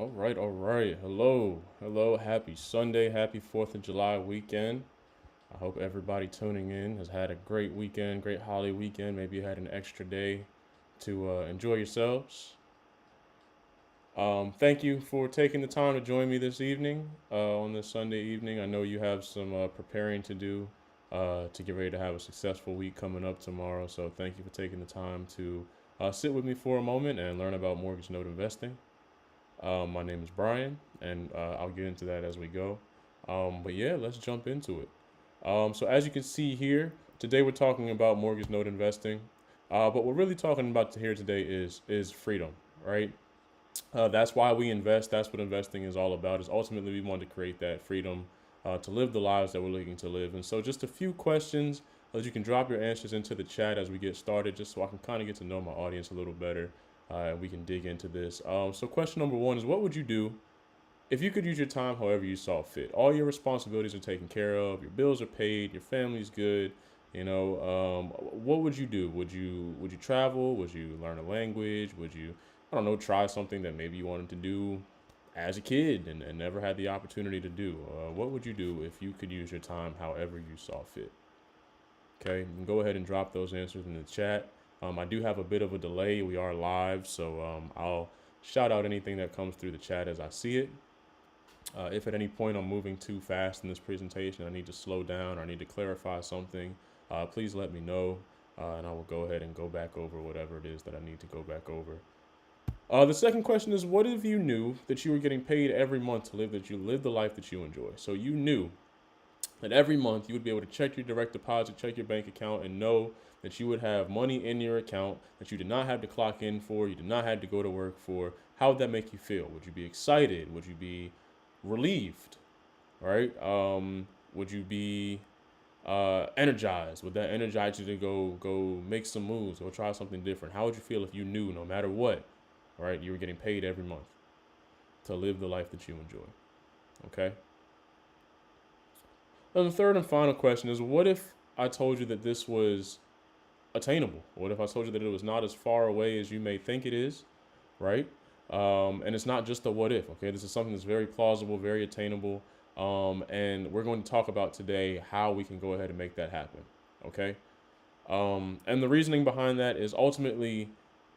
All right, all right. Hello, hello. Happy Sunday. Happy 4th of July weekend. I hope everybody tuning in has had a great weekend, great holiday weekend. Maybe you had an extra day to enjoy yourselves. Thank you for taking the time to join me this evening on this Sunday evening. I know you have some preparing to do to get ready to have a successful week coming up tomorrow. So thank you for taking the time to sit with me for a moment and learn about mortgage note investing. My name is Brian, and I'll get into that as we go. But yeah, let's jump into it. So as you can see here, today we're talking about mortgage note investing. But we're really talking about here today is freedom, right? That's why we invest. That's what investing is all about. Is ultimately we want to create that freedom to live the lives that we're looking to live. And so, just a few questions that you can drop your answers into the chat as we get started, just so I can kind of get to know my audience a little better. And we can dig into this. So, question number one is, what would you do if you could use your time however you saw fit? All your responsibilities are taken care of. Your bills are paid. Your family's good. What would you do? Would you travel? Would you learn a language? Would you, I don't know, try something that maybe you wanted to do as a kid and never had the opportunity to do? What would you do if you could use your time however you saw fit? Okay, you can go ahead and drop those answers in the chat. I do have a bit of a delay. We are live, so I'll shout out anything that comes through the chat as I see it. If at any point I'm moving too fast in this presentation, I need to slow down or I need to clarify something, please let me know, and I will go ahead and go back over whatever it is that I need to go back over. The second question is, what if you knew that you were getting paid every month to live the life that you enjoy? So you knew that every month you would be able to check your direct deposit, check your bank account, and know that you would have money in your account that you did not have to clock in for, you did not have to go to work for. How would that make you feel? Would you be excited? Would you be relieved? Right? Would you be energized? Would that energize you to go make some moves or try something different? How would you feel if you knew no matter what, right, you were getting paid every month to live the life that you enjoy? Okay. And the third and final question is, what if I told you that this was attainable? What if I told you that it was not as far away as you may think it is, right? And it's not just a what if, okay? This is something that's very plausible, very attainable. And we're going to talk about today how we can go ahead and make that happen, okay? And the reasoning behind that is ultimately,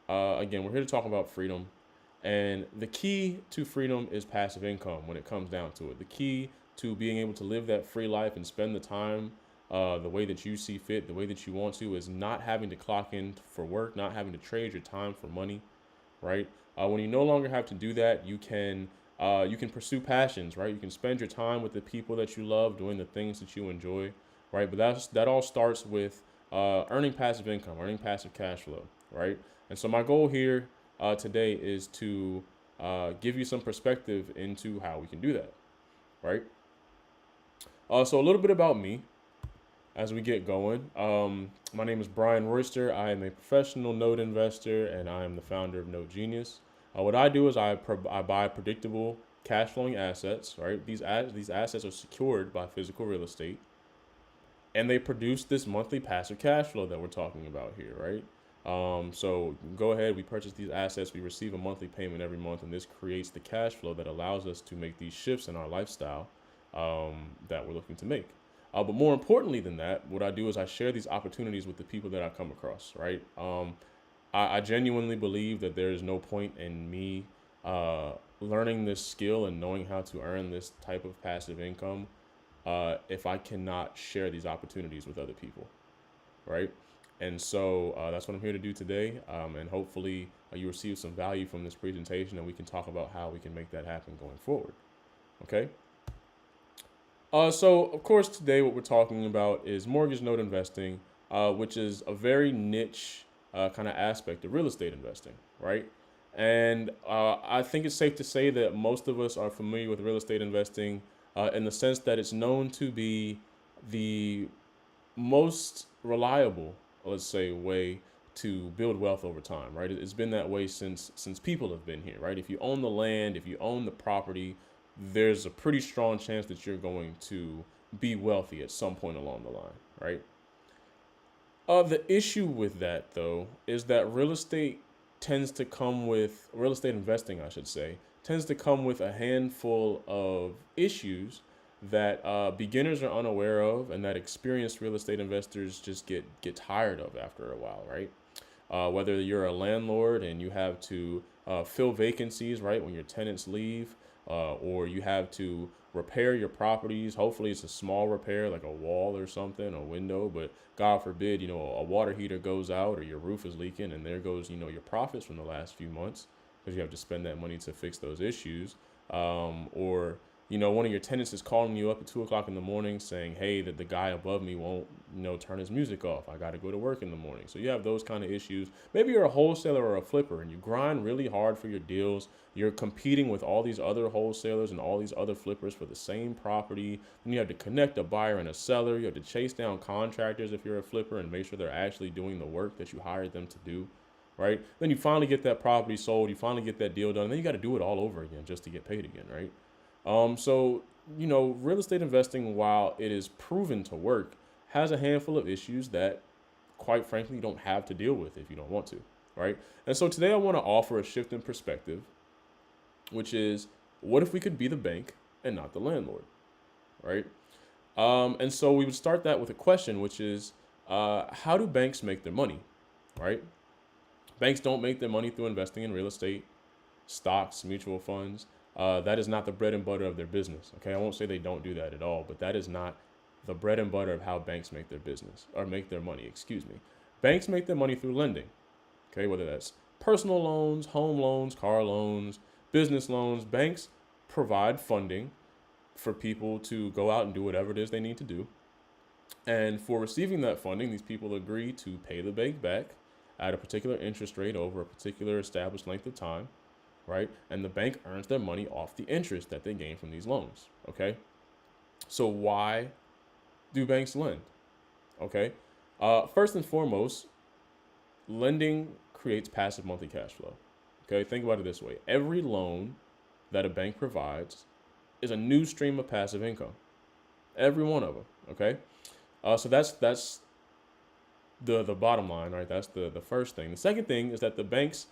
again, we're here to talk about freedom. And the key to freedom is passive income when it comes down to it. The key to being able to live that free life and spend the time the way that you see fit, the way that you want to, is not having to clock in for work, not having to trade your time for money, right? When you no longer have to do that, you can pursue passions, right? You can spend your time with the people that you love, doing the things that you enjoy, right? But that all starts with earning passive income, earning passive cash flow, right? And so my goal here today is to give you some perspective into how we can do that, right? So a little bit about me as we get going. My name is Brian Royster. I am a professional note investor, and I am the founder of Note Genius. What I do is I buy predictable cash flowing assets, right? These assets are secured by physical real estate, and they produce this monthly passive cash flow that we're talking about here, right? So go ahead, we purchase these assets, we receive a monthly payment every month, and this creates the cash flow that allows us to make these shifts in our lifestyle that we're looking to make. But more importantly than that, what I do is I share these opportunities with the people that I come across, right? I genuinely believe that there is no point in me learning this skill and knowing how to earn this type of passive income if I cannot share these opportunities with other people, right? And so that's what I'm here to do today. And hopefully you receive some value from this presentation and we can talk about how we can make that happen going forward. Okay. So of course today what we're talking about is mortgage note investing, which is a very niche kind of aspect of real estate investing, right? And I think it's safe to say that most of us are familiar with real estate investing in the sense that it's known to be the most reliable, let's say, way to build wealth over time, right? It's been that way since people have been here, right? If you own the land, if you own the property, there's a pretty strong chance that you're going to be wealthy at some point along the line, right? The issue with that, though, is that real estate investing, I should say, tends to come with a handful of issues that beginners are unaware of, and that experienced real estate investors just get tired of after a while, right? Whether you're a landlord and you have to fill vacancies, right, when your tenants leave, or you have to repair your properties. Hopefully, it's a small repair like a wall or something, a window, but God forbid, a water heater goes out or your roof is leaking, and there goes, your profits from the last few months because you have to spend that money to fix those issues. Or one of your tenants is calling you up at 2 o'clock in the morning saying, hey, that the guy above me won't, turn his music off. I got to go to work in the morning. So you have those kind of issues. Maybe you're a wholesaler or a flipper and you grind really hard for your deals. You're competing with all these other wholesalers and all these other flippers for the same property. And you have to connect a buyer and a seller. You have to chase down contractors if you're a flipper and make sure they're actually doing the work that you hired them to do. Right? Then you finally get that property sold. You finally get that deal done. And then you got to do it all over again just to get paid again. Right? So, real estate investing, while it is proven to work, has a handful of issues that, quite frankly, you don't have to deal with if you don't want to, right? And so today I want to offer a shift in perspective, which is, what if we could be the bank and not the landlord, right? And so we would start that with a question, which is, how do banks make their money, right? Banks don't make their money through investing in real estate, stocks, mutual funds. That is not the bread and butter of their business. Okay, I won't say they don't do that at all, but that is not the bread and butter of how banks make their business or make their money. Excuse me. Banks make their money through lending. Okay, whether that's personal loans, home loans, car loans, business loans. Banks provide funding for people to go out and do whatever it is they need to do. And for receiving that funding, these people agree to pay the bank back at a particular interest rate over a particular established length of time. Right? And the bank earns their money off the interest that they gain from these loans. Okay. So why do banks lend? Okay. First and foremost, lending creates passive monthly cash flow. Okay. Think about it this way. Every loan that a bank provides is a new stream of passive income. Every one of them. Okay. So that's the bottom line, right? That's the first thing. The second thing is that the banks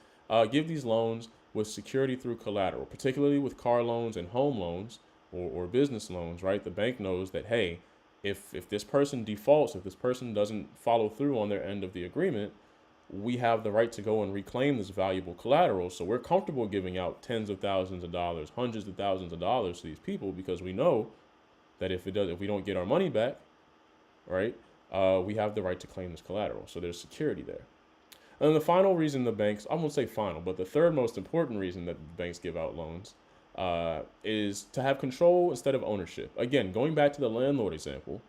give these loans with security through collateral, particularly with car loans and home loans or business loans, right? The bank knows that, hey, if this person defaults, if this person doesn't follow through on their end of the agreement, we have the right to go and reclaim this valuable collateral. So we're comfortable giving out tens of thousands of dollars, hundreds of thousands of dollars to these people because we know that if we don't get our money back, right, we have the right to claim this collateral. So there's security there. And the final reason the banks, I won't say final, but the third most important reason that banks give out loans is to have control instead of ownership. Again, going back to the landlord example,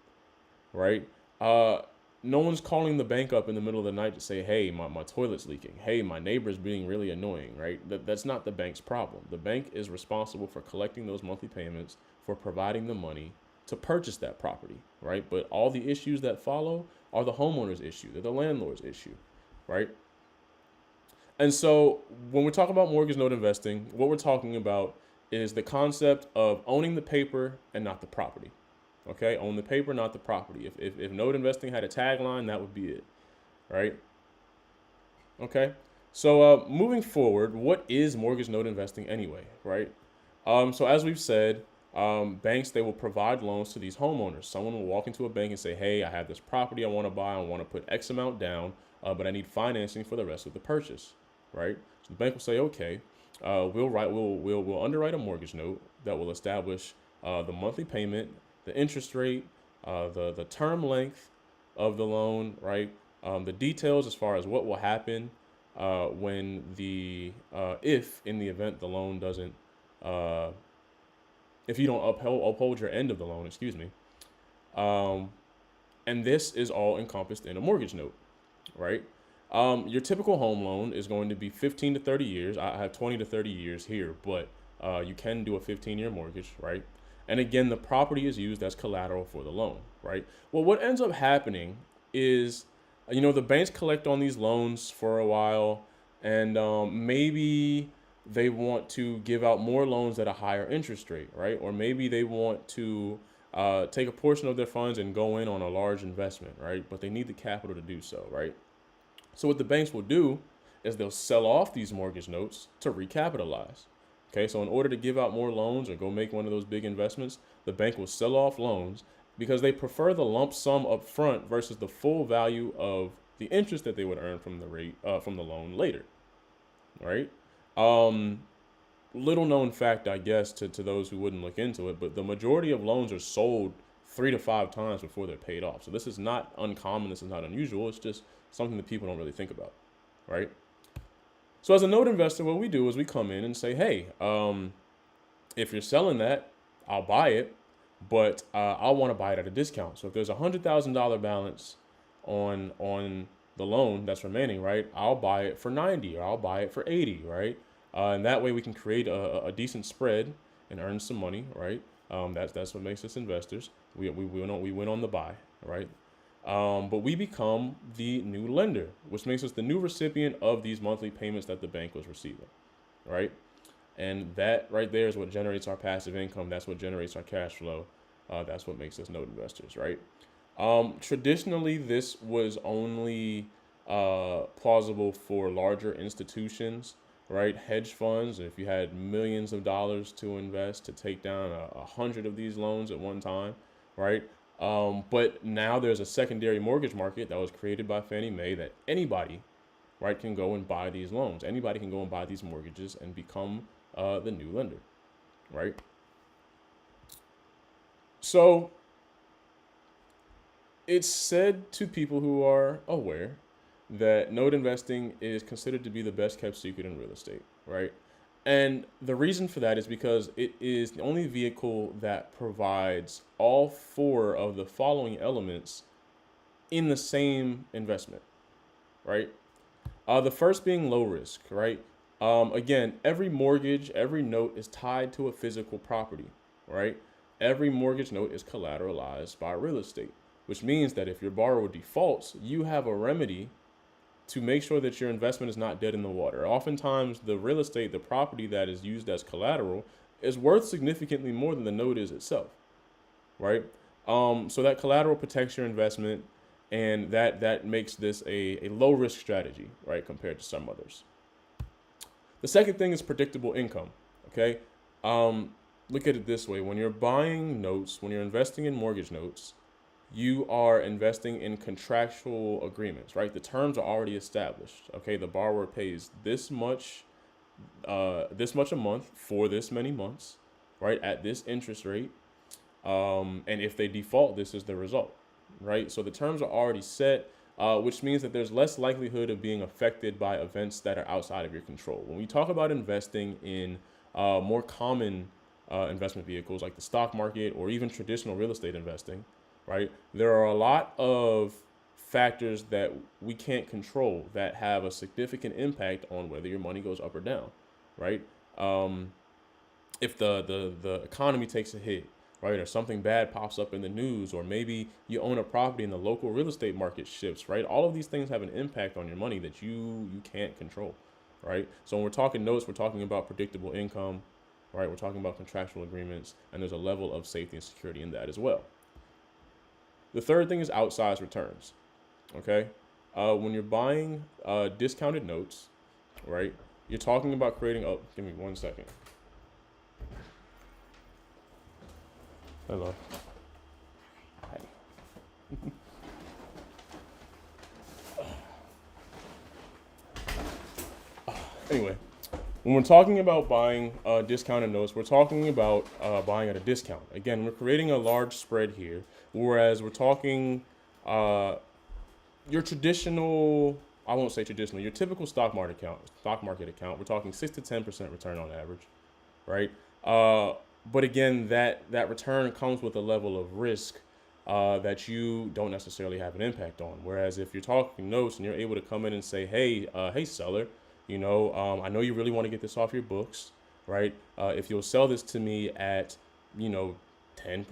right? No one's calling the bank up in the middle of the night to say, hey, my toilet's leaking. Hey, my neighbor's being really annoying, right? That's not the bank's problem. The bank is responsible for collecting those monthly payments, for providing the money to purchase that property, right? But all the issues that follow are the homeowner's issue. They're the landlord's issue. Right? And so when we talk about mortgage note investing, what we're talking about is the concept of owning the paper and not the property. Okay? Own the paper, not the property. If note investing had a tagline, that would be it. Right? Okay? So moving forward, what is mortgage note investing anyway? Right? So as we've said, banks, they will provide loans to these homeowners. Someone will walk into a bank and say, hey, I have this property I want to buy. I want to put X amount down. But I need financing for the rest of the purchase, right? So the bank will say, okay, we'll underwrite a mortgage note that will establish the monthly payment, the interest rate, the term length of the loan, right? The details as far as what will happen when if in the event the loan doesn't, if you don't uphold your end of the loan, excuse me. And this is all encompassed in a mortgage note. Right? Your typical home loan is going to be 15 to 30 years. I have 20 to 30 years here, but you can do a 15-year mortgage, right? And again, the property is used as collateral for the loan, right? Well, what ends up happening is, the banks collect on these loans for a while, and maybe they want to give out more loans at a higher interest rate, right? Or maybe they want to take a portion of their funds and go in on a large investment, right? But they need the capital to do so, right? So what the banks will do is they'll sell off these mortgage notes to recapitalize. Okay, so in order to give out more loans or go make one of those big investments, the bank will sell off loans because they prefer the lump sum up front versus the full value of the interest that they would earn from the rate from the loan later, right? Um, Little known fact, I guess, to those who wouldn't look into it, but the majority of loans are sold 3 to 5 times before they're paid off. So this is not uncommon. This is not unusual. It's just something that people don't really think about, right? So as a note investor, what we do is we come in and say, hey, if you're selling that, I'll buy it, but I want to buy it at a discount. So if there's $100,000 balance on the loan that's remaining, right, I'll buy it for 90 or I'll buy it for 80, right? And that way we can create a decent spread and earn some money, right? That's what makes us investors. We win on the buy, right? But we become the new lender, which makes us the new recipient of these monthly payments that the bank was receiving, right? And that right there is what generates our passive income. That's what generates our cash flow. That's what makes us note investors, right? Traditionally, this was only plausible for larger institutions, right? Hedge funds. If you had millions of dollars to invest to take down 100 of these loans at one time, right? But now there's a secondary mortgage market that was created by Fannie Mae that anybody, right, can go and buy these loans. Anybody can go and buy these mortgages and become the new lender, right? So it's said to people who are aware that note investing is considered to be the best kept secret in real estate, right? And the reason for that is because it is the only vehicle that provides all four of the following elements in the same investment, right? The first being low risk, right? Again, every mortgage, every note is tied to a physical property, right? Every mortgage note is collateralized by real estate, which means that if your borrower defaults, you have a remedy to make sure that your investment is not dead in the water. Oftentimes, the real estate, the property that is used as collateral, is worth significantly more than the note is itself, right? So that collateral protects your investment, and that makes this a low risk strategy, right, compared to some others. The second thing is predictable income. Okay, look at it this way: when you're buying notes, when you're investing in mortgage notes, you are investing in contractual agreements, right? The terms are already established. Okay, the borrower pays this much a month for this many months, right, at this interest rate. And if they default, this is the result, right? So the terms are already set, which means that there's less likelihood of being affected by events that are outside of your control. When we talk about investing in more common investment vehicles like the stock market or even traditional real estate investing, right, there are a lot of factors that we can't control that have a significant impact on whether your money goes up or down, right? If the economy takes a hit, right, or something bad pops up in the news, or maybe you own a property and the local real estate market shifts, right? All of these things have an impact on your money that you can't control, right? So when we're talking notes, we're talking about predictable income, right? We're talking about contractual agreements, and there's a level of safety and security in that as well. The third thing is outsized returns, okay? When you're buying discounted notes, right, you're talking about creating, oh, give me 1 second. Hello. Hi. Anyway, when we're talking about buying discounted notes, we're talking about buying at a discount. Again, we're creating a large spread here, whereas we're talking your traditional, I won't say traditional, your typical stock market account, we're talking 6 to 10% return on average, right? But again, that return comes with a level of risk that you don't necessarily have an impact on. Whereas if you're talking notes and you're able to come in and say, hey seller, I know you really want to get this off your books, right? If you'll sell this to me at, 10%,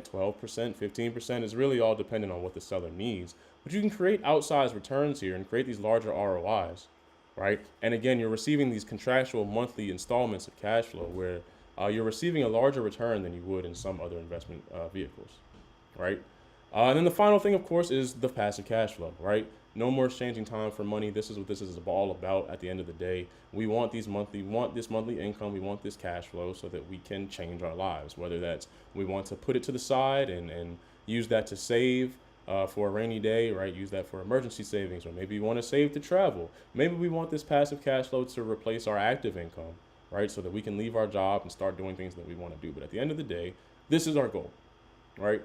12%, 15% is really all dependent on what the seller needs. But you can create outsized returns here and create these larger ROIs, right? And again, you're receiving these contractual monthly installments of cash flow where you're receiving a larger return than you would in some other investment vehicles, right? And then the final thing, of course, is the passive cash flow, right? No more exchanging time for money. This is what this is all about at the end of the day. We want this monthly income, we want this cash flow so that we can change our lives. Whether that's we want to put it to the side and use that to save for a rainy day, right? Use that for emergency savings, or maybe we want to save to travel. Maybe we want this passive cash flow to replace our active income, right? So that we can leave our job and start doing things that we want to do. But at the end of the day, this is our goal, right?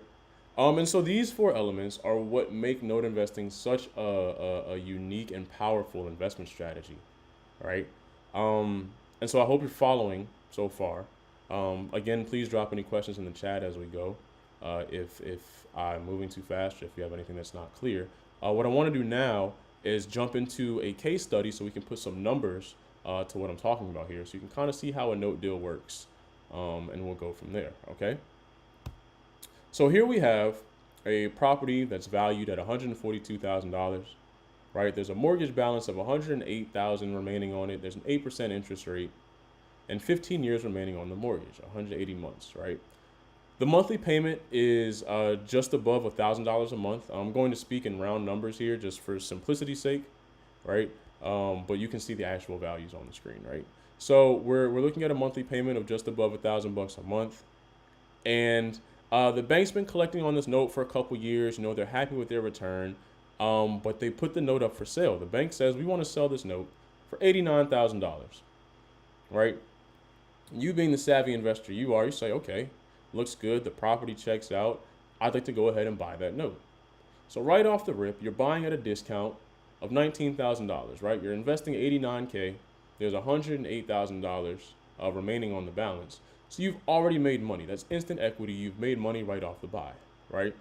And so these four elements are what make note investing such a unique and powerful investment strategy, right? And so I hope you're following so far. Again, please drop any questions in the chat as we go. If I'm moving too fast, or if you have anything that's not clear. What I want to do now is jump into a case study so we can put some numbers to what I'm talking about here, so you can kind of see how a note deal works, and we'll go from there, okay? So here we have a property that's valued at $142,000, right? There's a mortgage balance of $108,000 remaining on it. There's an 8% interest rate and 15 years remaining on the mortgage, 180 months, right? The monthly payment is just above $1,000 a month. I'm going to speak in round numbers here just for simplicity's sake, right? But you can see the actual values on the screen, right? So we're looking at a monthly payment of just above $1,000 a month, and the bank's been collecting on this note for a couple years. You know, they're happy with their return, but they put the note up for sale. The bank says, we want to sell this note for $89,000, right? You being the savvy investor you are, you say, okay, looks good, the property checks out, I'd like to go ahead and buy that note. So right off the rip, you're buying at a discount of $19,000, right? You're investing $89K, there's $108,000 remaining on the balance. So you've already made money. That's instant equity. You've made money right off the buy, right?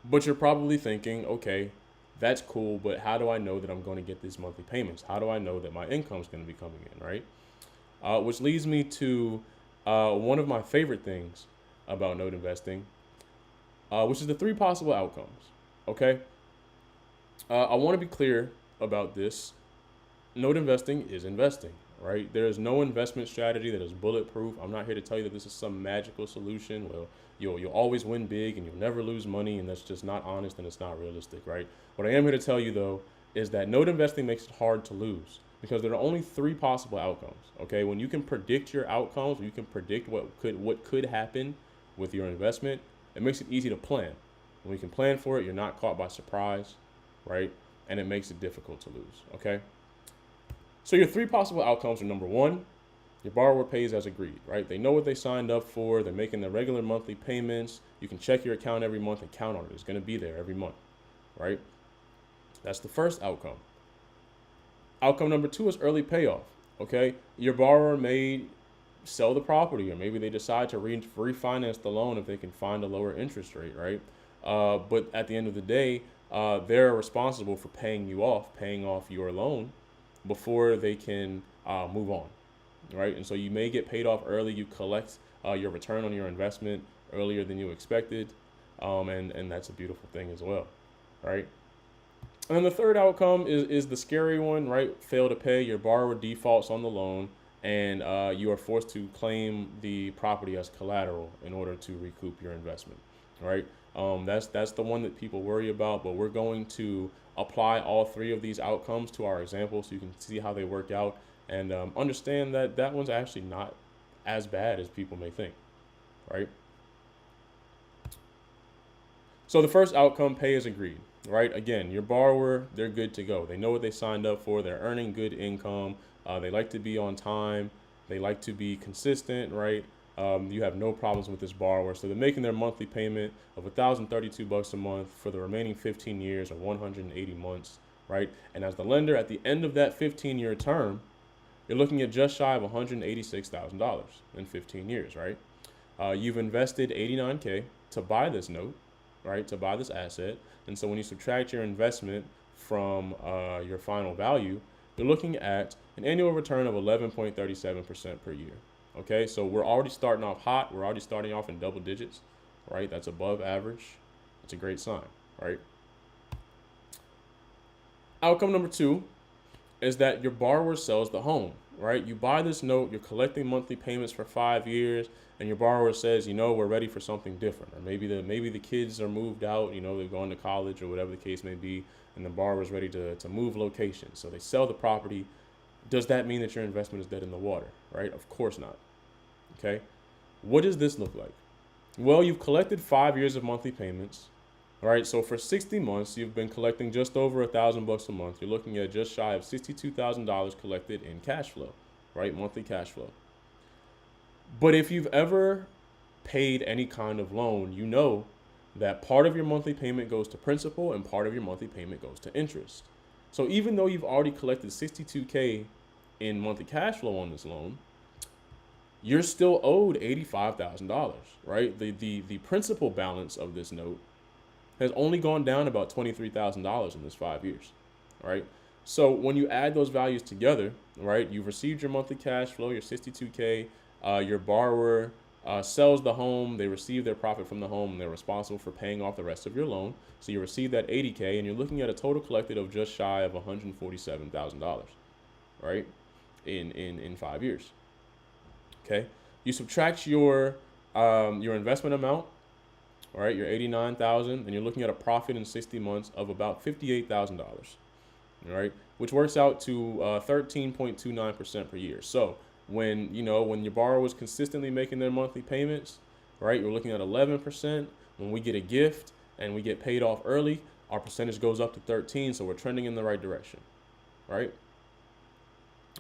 But you're probably thinking, okay, that's cool, but how do I know that I'm going to get these monthly payments? How do I know that my income's going to be coming in, right? Which leads me to one of my favorite things about note investing, which is the three possible outcomes, okay? I want to be clear about this. Note investing is investing, right? There is no investment strategy that is bulletproof. I'm not here to tell you that this is some magical solution. Well, you'll always win big and you'll never lose money, and that's just not honest and it's not realistic, right? What I am here to tell you, though, is that note investing makes it hard to lose because there are only three possible outcomes, okay? When you can predict your outcomes, when you can predict what could happen with your investment, it makes it easy to plan. When you can plan for it, you're not caught by surprise, right? And it makes it difficult to lose, okay? So your three possible outcomes are: number one, your borrower pays as agreed, right? They know what they signed up for. They're making their regular monthly payments. You can check your account every month and count on it. It's going to be there every month, right? That's the first outcome. Outcome number two is early payoff, okay? Your borrower may sell the property, or maybe they decide to refinance the loan if they can find a lower interest rate, right? But at the end of the day, they're responsible for paying off your loan before they can move on, right? And so you may get paid off early. You collect your return on your investment earlier than you expected, and that's a beautiful thing as well, right? And then the third outcome is the scary one, right? Fail to pay, your borrower defaults on the loan, and you are forced to claim the property as collateral in order to recoup your investment, right? That's the one that people worry about, but we're going to apply all three of these outcomes to our example so you can see how they work out and understand that that one's actually not as bad as people may think, right? So the first outcome, pay as agreed, right? Again, your borrower, they're good to go. They know what they signed up for. They're earning good income. They like to be on time. They like to be consistent, right? You have no problems with this borrower. So they're making their monthly payment of $1,032 a month for the remaining 15 years or 180 months, right? And as the lender, at the end of that 15-year term, you're looking at just shy of $186,000 in 15 years, right? You've invested $89K to buy this note, right? To buy this asset. And so when you subtract your investment from your final value, you're looking at an annual return of 11.37% per year. Okay, so we're already starting off hot. We're already starting off in double digits, right? That's above average. It's a great sign, right? Outcome number two is that your borrower sells the home, right? You buy this note, you're collecting monthly payments for 5 years, and your borrower says, we're ready for something different. Or maybe the kids are moved out, they're going to college or whatever the case may be, and the borrower is ready to move location. So they sell the property. Does that mean that your investment is dead in the water, right? Of course not. Okay. What does this look like? Well, you've collected 5 years of monthly payments. All right. So for 60 months, you've been collecting just over $1,000 a month. You're looking at just shy of $62,000 collected in cash flow, right? Monthly cash flow. But if you've ever paid any kind of loan, you know that part of your monthly payment goes to principal and part of your monthly payment goes to interest. So even though you've already collected $62K in monthly cash flow on this loan, you're still owed $85,000, right? The principal balance of this note has only gone down about $23,000 in this 5 years, right? So when you add those values together, right, you've received your monthly cash flow, your 62K, your borrower sells the home, they receive their profit from the home, and they're responsible for paying off the rest of your loan. So you receive that 80K, and you're looking at a total collected of just shy of $147,000, right, in 5 years. Okay, you subtract your investment amount, all right, your 89,000, and you're looking at a profit in 60 months of about $58,000, all right, which works out to 13.29% per year. So when your borrower was consistently making their monthly payments, right, you're looking at 11%. When we get a gift and we get paid off early, our percentage goes up to 13. So we're trending in the right direction, right?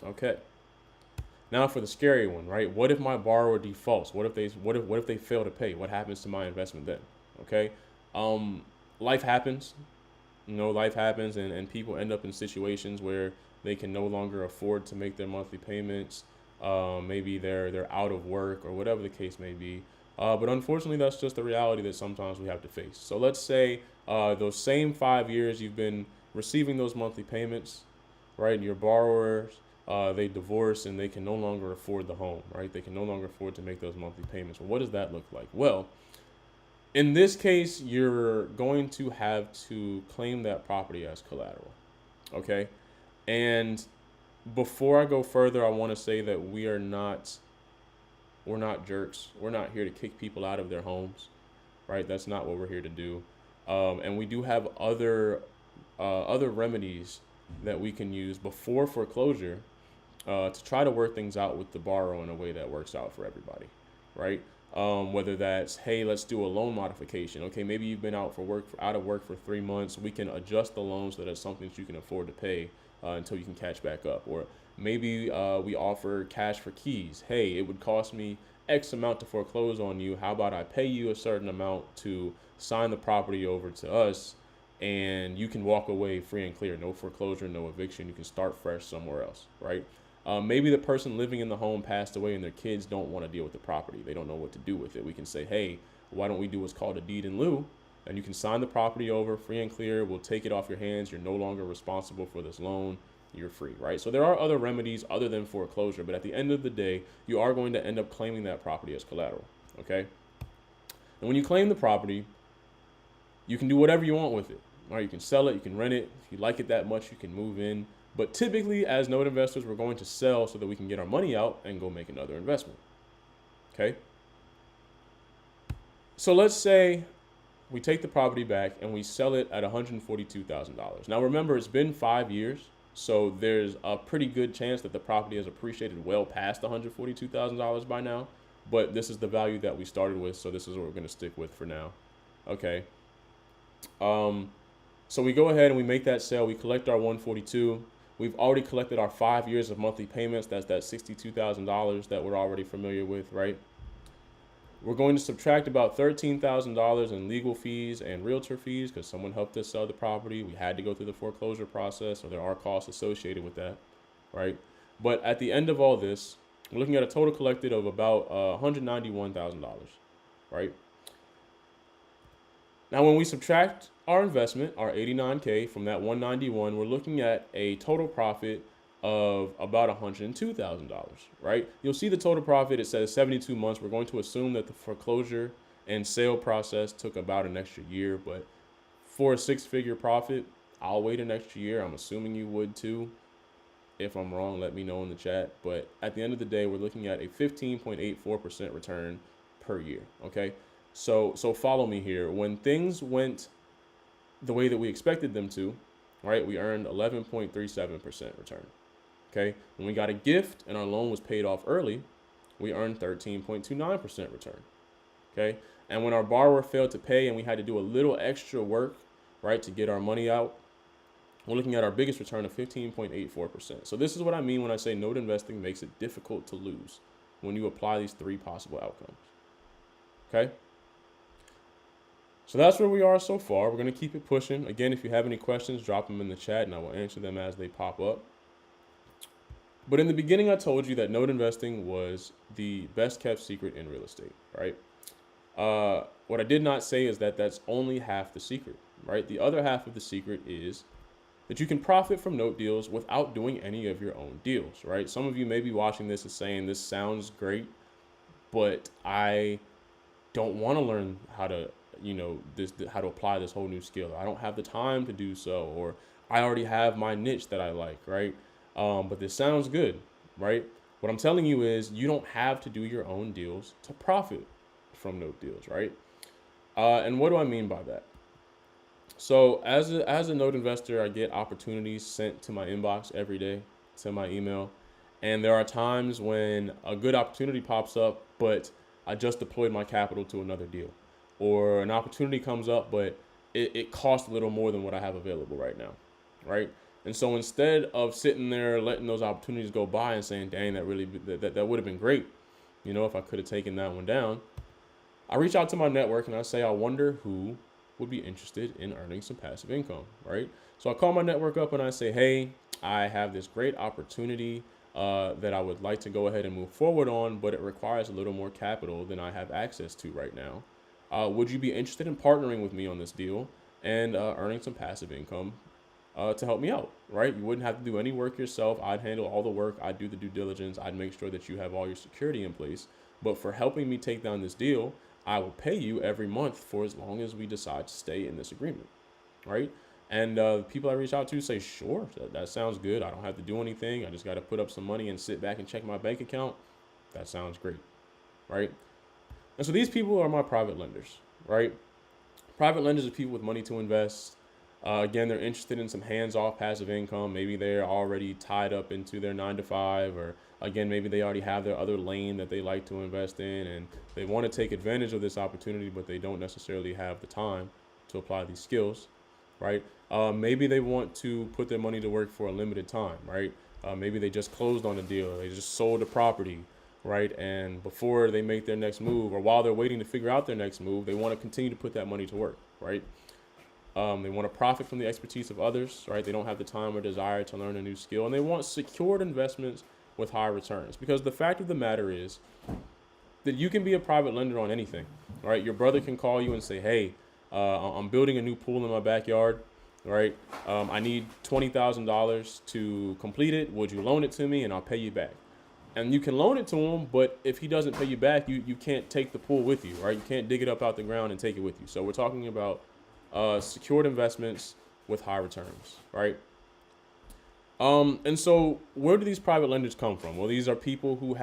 Okay. Now for the scary one, right? What if my borrower defaults? What if they fail to pay? What happens to my investment then? Okay. Life happens. Life happens, and people end up in situations where they can no longer afford to make their monthly payments. Maybe they're out of work or whatever the case may be. But unfortunately, that's just the reality that sometimes we have to face. So let's say those same 5 years you've been receiving those monthly payments, right? And your borrowers, they divorce and they can no longer afford the home, right? They can no longer afford to make those monthly payments. Well, what does that look like? Well, in this case, you're going to have to claim that property as collateral, okay? And before I go further, I want to say that we're not jerks. We're not here to kick people out of their homes, right? That's not what we're here to do. And we do have other remedies that we can use before foreclosure to try to work things out with the borrower in a way that works out for everybody, right? Whether that's, hey, let's do a loan modification. Okay, maybe you've been out of work for 3 months. We can adjust the loan so that it's something that you can afford to pay until you can catch back up. Or maybe we offer cash for keys. Hey, it would cost me X amount to foreclose on you. How about I pay you a certain amount to sign the property over to us, and you can walk away free and clear. No foreclosure, no eviction. You can start fresh somewhere else, right? Maybe the person living in the home passed away and their kids don't want to deal with the property. They don't know what to do with it. We can say, hey, why don't we do what's called a deed in lieu? And you can sign the property over free and clear. We'll take it off your hands. You're no longer responsible for this loan. You're free, right? So there are other remedies other than foreclosure, but at the end of the day, you are going to end up claiming that property as collateral, okay? And when you claim the property, you can do whatever you want with it, right? You can sell it, you can rent it. If you like it that much, you can move in. But typically, as note investors, we're going to sell so that we can get our money out and go make another investment, okay? So let's say we take the property back and we sell it at $142,000. Now remember, it's been 5 years, so there's a pretty good chance that the property has appreciated well past $142,000 by now, but this is the value that we started with, so this is what we're going to stick with for now, okay? So we go ahead and we make that sale, we collect our $142,000. We've already collected our 5 years of monthly payments. That's that $62,000 that we're already familiar with, right? We're going to subtract about $13,000 in legal fees and realtor fees because someone helped us sell the property. We had to go through the foreclosure process, so there are costs associated with that, right? But at the end of all this, we're looking at a total collected of about $191,000, right? Now, when we subtract our investment, our 89K from that 191, we're looking at a total profit of about $102,000, right? You'll see the total profit, it says 72 months. We're going to assume that the foreclosure and sale process took about an extra year, but for a 6-figure profit, I'll wait an extra year. I'm assuming you would too. If I'm wrong, let me know in the chat. But at the end of the day, we're looking at a 15.84% return per year. Okay. So follow me here. When things went the way that we expected them to, right, we earned 11.37% return. Okay. When we got a gift and our loan was paid off early, we earned 13.29% return. Okay. And when our borrower failed to pay and we had to do a little extra work, right, to get our money out, we're looking at our biggest return of 15.84%. So this is what I mean when I say note investing makes it difficult to lose when you apply these three possible outcomes. Okay. So that's where we are so far. We're going to keep it pushing. Again, if you have any questions, drop them in the chat and I will answer them as they pop up. But in the beginning, I told you that note investing was the best kept secret in real estate, right? What I did not say is that that's only half the secret, right? The other half of the secret is that you can profit from note deals without doing any of your own deals, right? Some of you may be watching this and saying, this sounds great, but I don't want to learn how to, how to apply this whole new skill. I don't have the time to do so, or I already have my niche that I like, right? But this sounds good, right? What I'm telling you is you don't have to do your own deals to profit from note deals, right? And what do I mean by that? So as a note investor, I get opportunities sent to my inbox every day, to my email. And there are times when a good opportunity pops up, but I just deployed my capital to another deal. Or an opportunity comes up, but it costs a little more than what I have available right now, right? And so instead of sitting there letting those opportunities go by and saying, dang, that would have been great, if I could have taken that one down, I reach out to my network and I say, I wonder who would be interested in earning some passive income, right? So I call my network up and I say, hey, I have this great opportunity that I would like to go ahead and move forward on, but it requires a little more capital than I have access to right now. Would you be interested in partnering with me on this deal and earning some passive income to help me out, right? You wouldn't have to do any work yourself. I'd handle all the work. I'd do the due diligence. I'd make sure that you have all your security in place. But for helping me take down this deal, I will pay you every month for as long as we decide to stay in this agreement, right? And people I reach out to say, sure, that sounds good. I don't have to do anything. I just got to put up some money and sit back and check my bank account. That sounds great, right? And so these people are my private lenders, right? Private lenders are people with money to invest. Again, they're interested in some hands-off passive income. Maybe they're already tied up into their 9-to-5, or again, maybe they already have their other lane that they like to invest in and they want to take advantage of this opportunity, but they don't necessarily have the time to apply these skills, right? Maybe they want to put their money to work for a limited time, right? Maybe they just closed on a deal, they just sold a property, right? And before they make their next move, or while they're waiting to figure out their next move, they want to continue to put that money to work, right? They want to profit from the expertise of others, right? They don't have the time or desire to learn a new skill, and they want secured investments with high returns. Because the fact of the matter is that you can be a private lender on anything, right? Your brother can call you and say, hey, I'm building a new pool in my backyard, right? I need $20,000 to complete it. Would you loan it to me and I'll pay you back? And you can loan it to him, but if he doesn't pay you back, you can't take the pool with you, right? You can't dig it up out the ground and take it with you. So we're talking about secured investments with high returns, right? And so where do these private lenders come from? Well, these are people who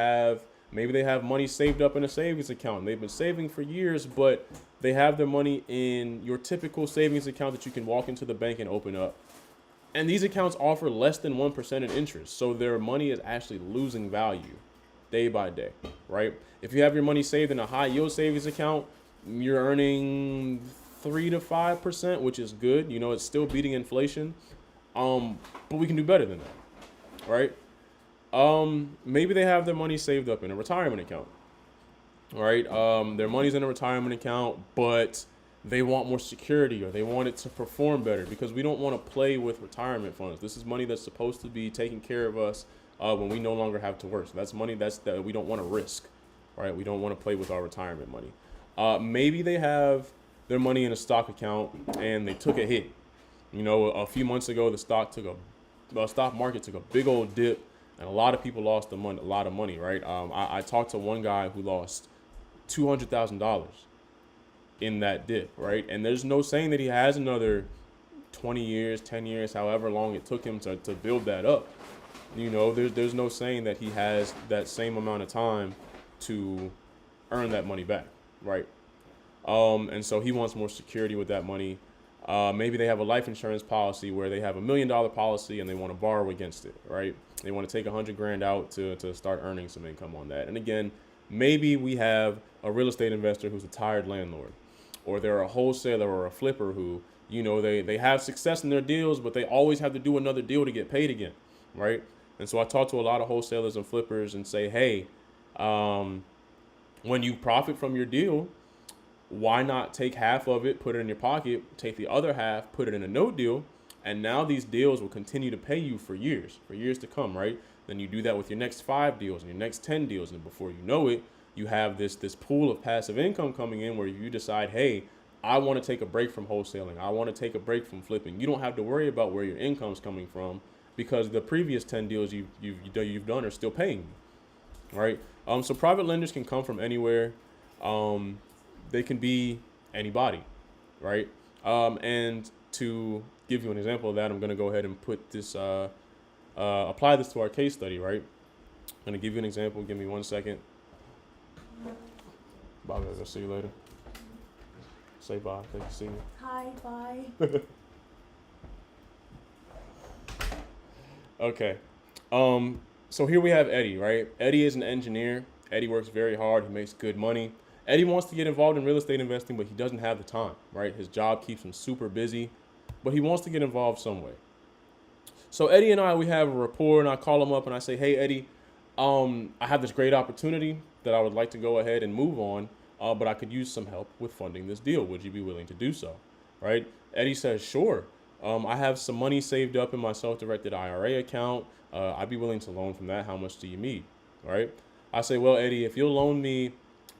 maybe they have money saved up in a savings account. They've been saving for years, but they have their money in your typical savings account that you can walk into the bank and open up. And these accounts offer less than 1% in interest. So their money is actually losing value day by day, right? If you have your money saved in a high yield savings account, you're earning 3 to 5%, which is good. It's still beating inflation. But we can do better than that, right? Maybe they have their money saved up in a retirement account, right? Their money's in a retirement account, but they want more security, or they want it to perform better, because we don't want to play with retirement funds. This is money that's supposed to be taking care of us when we no longer have to work. So that's money that we don't want to risk, right? We don't want to play with our retirement money. Maybe they have their money in a stock account and they took a hit. A few months ago, the stock market took a big old dip, and a lot of people lost a lot of money, right? I talked to one guy who lost $200,000 in that dip, right? And there's no saying that he has another 20 years, 10 years, however long it took him to build that up. There's no saying that he has that same amount of time to earn that money back, right? And so he wants more security with that money. Maybe they have a life insurance policy where they have $1 million policy and they want to borrow against it, right? They want to take 100 grand out to start earning some income on that. And again, maybe we have a real estate investor who's a tired landlord, or they're a wholesaler or a flipper who, they have success in their deals, but they always have to do another deal to get paid again, right? And so I talk to a lot of wholesalers and flippers and say, hey, when you profit from your deal, why not take half of it, put it in your pocket, take the other half, put it in a note deal, and now these deals will continue to pay you for years to come, right? Then you do that with your next 5 deals and your next 10 deals, and before you know it, you have this pool of passive income coming in where you decide, hey, I want to take a break from wholesaling. I want to take a break from flipping. You don't have to worry about where your income's coming from because the previous 10 deals you've done are still paying you, right? So private lenders can come from anywhere. They can be anybody, right? And to give you an example of that, I'm going to go ahead and put this, apply this to our case study, right? I'm going to give you an example. Give me 1 second. Bobby, I'll see you later. Say bye. Thank you, see you. Hi, bye. Okay. So here we have Eddie, right? Eddie is an engineer. Eddie works very hard. He makes good money. Eddie wants to get involved in real estate investing, but he doesn't have the time, right? His job keeps him super busy, but he wants to get involved some way. So Eddie and I, we have a rapport, and I call him up and I say, hey, Eddie, I have this great opportunity that I would like to go ahead and move on, but I could use some help with funding this deal. Would you be willing to do so, right? Eddie says, sure. I have some money saved up in my self-directed IRA account. I'd be willing to loan from that. How much do you need, right? I say, well, Eddie, if you'll loan me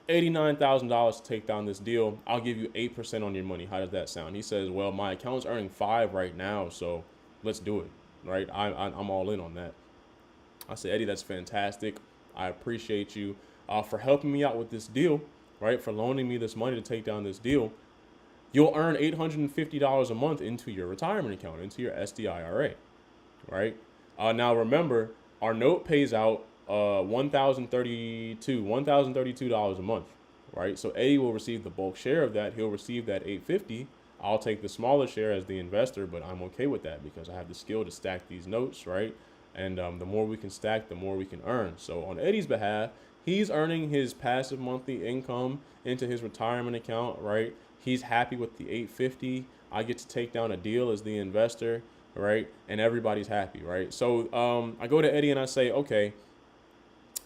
$89,000 to take down this deal, I'll give you 8% on your money. How does that sound? He says, well, my account's earning 5 right now, so let's do it, right? I'm all in on that. I say, Eddie, that's fantastic. I appreciate you for helping me out with this deal, right? For loaning me this money to take down this deal. You'll earn $850 a month into your retirement account, into your SDIRA, right? Now remember, our note pays out $1,032 a month, right? So Eddie will receive the bulk share of that. He'll receive that $850. I'll take the smaller share as the investor, but I'm okay with that because I have the skill to stack these notes, right? And the more we can stack, the more we can earn. So on Eddie's behalf, he's earning his passive monthly income into his retirement account, right? He's happy with the $850. I get to take down a deal as the investor, right? And everybody's happy, right? So I go to Eddie and I say, okay,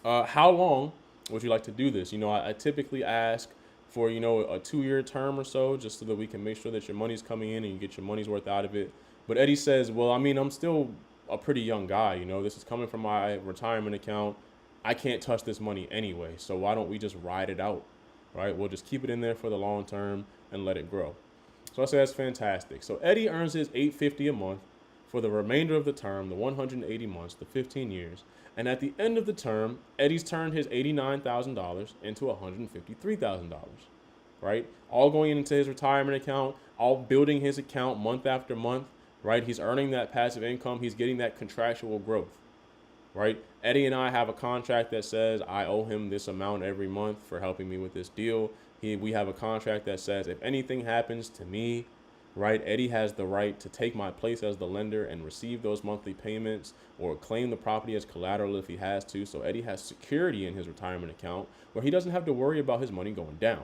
how long would you like to do this? I typically ask for, a 2-year term or so, just so that we can make sure that your money's coming in and you get your money's worth out of it. But Eddie says, well, I'm still a pretty young guy. This is coming from my retirement account. I can't touch this money anyway. So why don't we just ride it out, right? We'll just keep it in there for the long term and let it grow. So I say that's fantastic. So Eddie earns his $850 a month for the remainder of the term, the 180 months, the 15 years. And at the end of the term, Eddie's turned his $89,000 into $153,000, right? All going into his retirement account, all building his account month after month, right? He's earning that passive income. He's getting that contractual growth, right? Eddie and I have a contract that says I owe him this amount every month for helping me with this deal. We have a contract that says if anything happens to me, right, Eddie has the right to take my place as the lender and receive those monthly payments or claim the property as collateral if he has to. So Eddie has security in his retirement account where he doesn't have to worry about his money going down,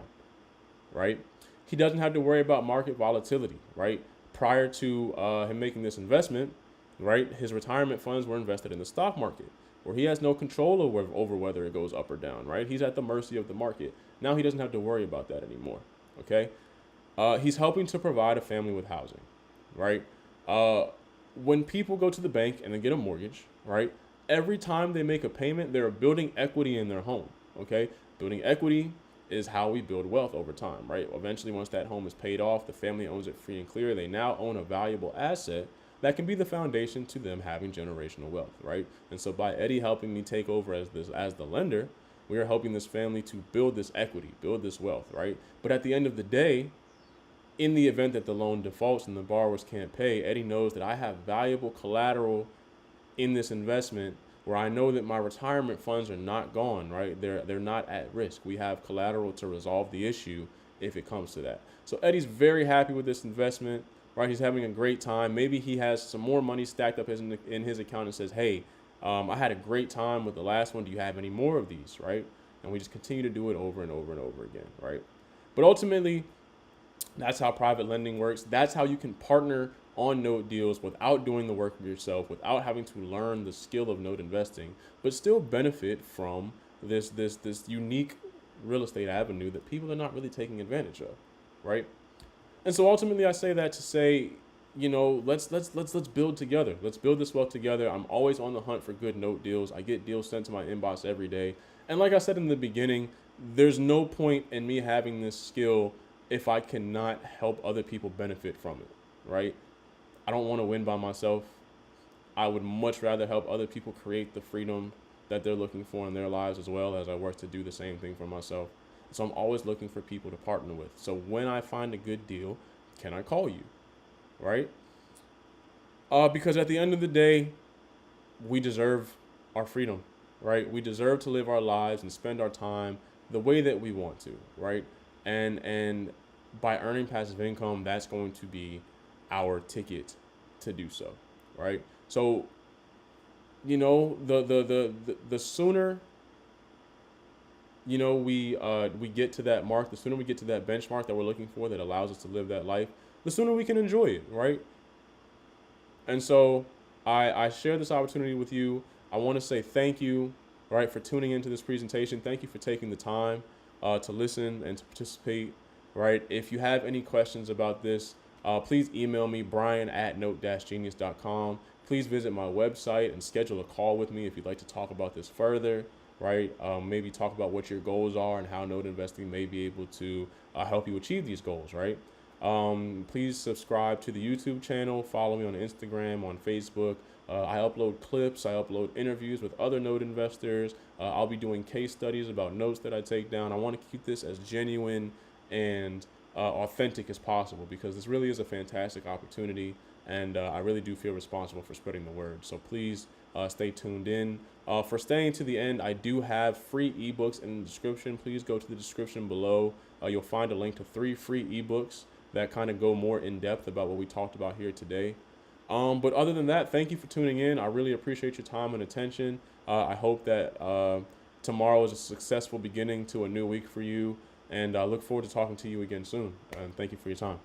right? He doesn't have to worry about market volatility, right? Prior to him making this investment, right, his retirement funds were invested in the stock market where he has no control over whether it goes up or down, right? He's at the mercy of the market. Now he doesn't have to worry about that anymore, okay? He's helping to provide a family with housing, right? When people go to the bank and they get a mortgage, right, every time they make a payment, they're building equity in their home, okay? Building equity is how we build wealth over time, right? Eventually, once that home is paid off, the family owns it free and clear. They now own a valuable asset that can be the foundation to them having generational wealth, right? And so by Eddie helping me take over as the lender, we are helping this family to build this equity, build this wealth, right? But at the end of the day, in the event that the loan defaults and the borrowers can't pay, Eddie knows that I have valuable collateral in this investment where I know that my retirement funds are not gone, right? They're not at risk. We have collateral to resolve the issue if it comes to that. So Eddie's very happy with this investment, right? He's having a great time. Maybe he has some more money stacked up in his account and says, hey, I had a great time with the last one. Do you have any more of these, right? And we just continue to do it over and over and over again, right? But ultimately, that's how private lending works. That's how you can partner on note deals without doing the work yourself, without having to learn the skill of note investing, but still benefit from this unique real estate avenue that people are not really taking advantage of, right? And so ultimately, I say that to say, let's build together. Let's build this wealth together. I'm always on the hunt for good note deals. I get deals sent to my inbox every day. And like I said in the beginning, there's no point in me having this skill if I cannot help other people benefit from it, right? I don't want to win by myself. I would much rather help other people create the freedom that they're looking for in their lives, as well as I work to do the same thing for myself. So I'm always looking for people to partner with. So when I find a good deal, can I call you, right? Because at the end of the day, we deserve our freedom, right? We deserve to live our lives and spend our time the way that we want to, right? And by earning passive income, that's going to be our ticket to do so, right? So, the sooner we get to that mark, the sooner we get to that benchmark that we're looking for that allows us to live that life, the sooner we can enjoy it, right? And so I share this opportunity with you. I want to say thank you, right, for tuning into this presentation. Thank you for taking the time to listen and to participate, right? If you have any questions about this, please email me, brian@note-genius.com. Please visit my website and schedule a call with me if you'd like to talk about this further, right? Maybe talk about what your goals are and how note investing may be able to help you achieve these goals, right? Please subscribe to the YouTube channel. Follow me on Instagram, on Facebook. I upload clips. I upload interviews with other note investors. I'll be doing case studies about notes that I take down. I want to keep this as genuine and authentic as possible because this really is a fantastic opportunity, and I really do feel responsible for spreading the word. So please stay tuned in. For staying to the end, I do have free ebooks in the description. Please go to the description below. You'll find a link to 3 free ebooks that kind of go more in depth about what we talked about here today. But other than that, thank you for tuning in. I really appreciate your time and attention. I hope that tomorrow is a successful beginning to a new week for you. And I look forward to talking to you again soon. And thank you for your time.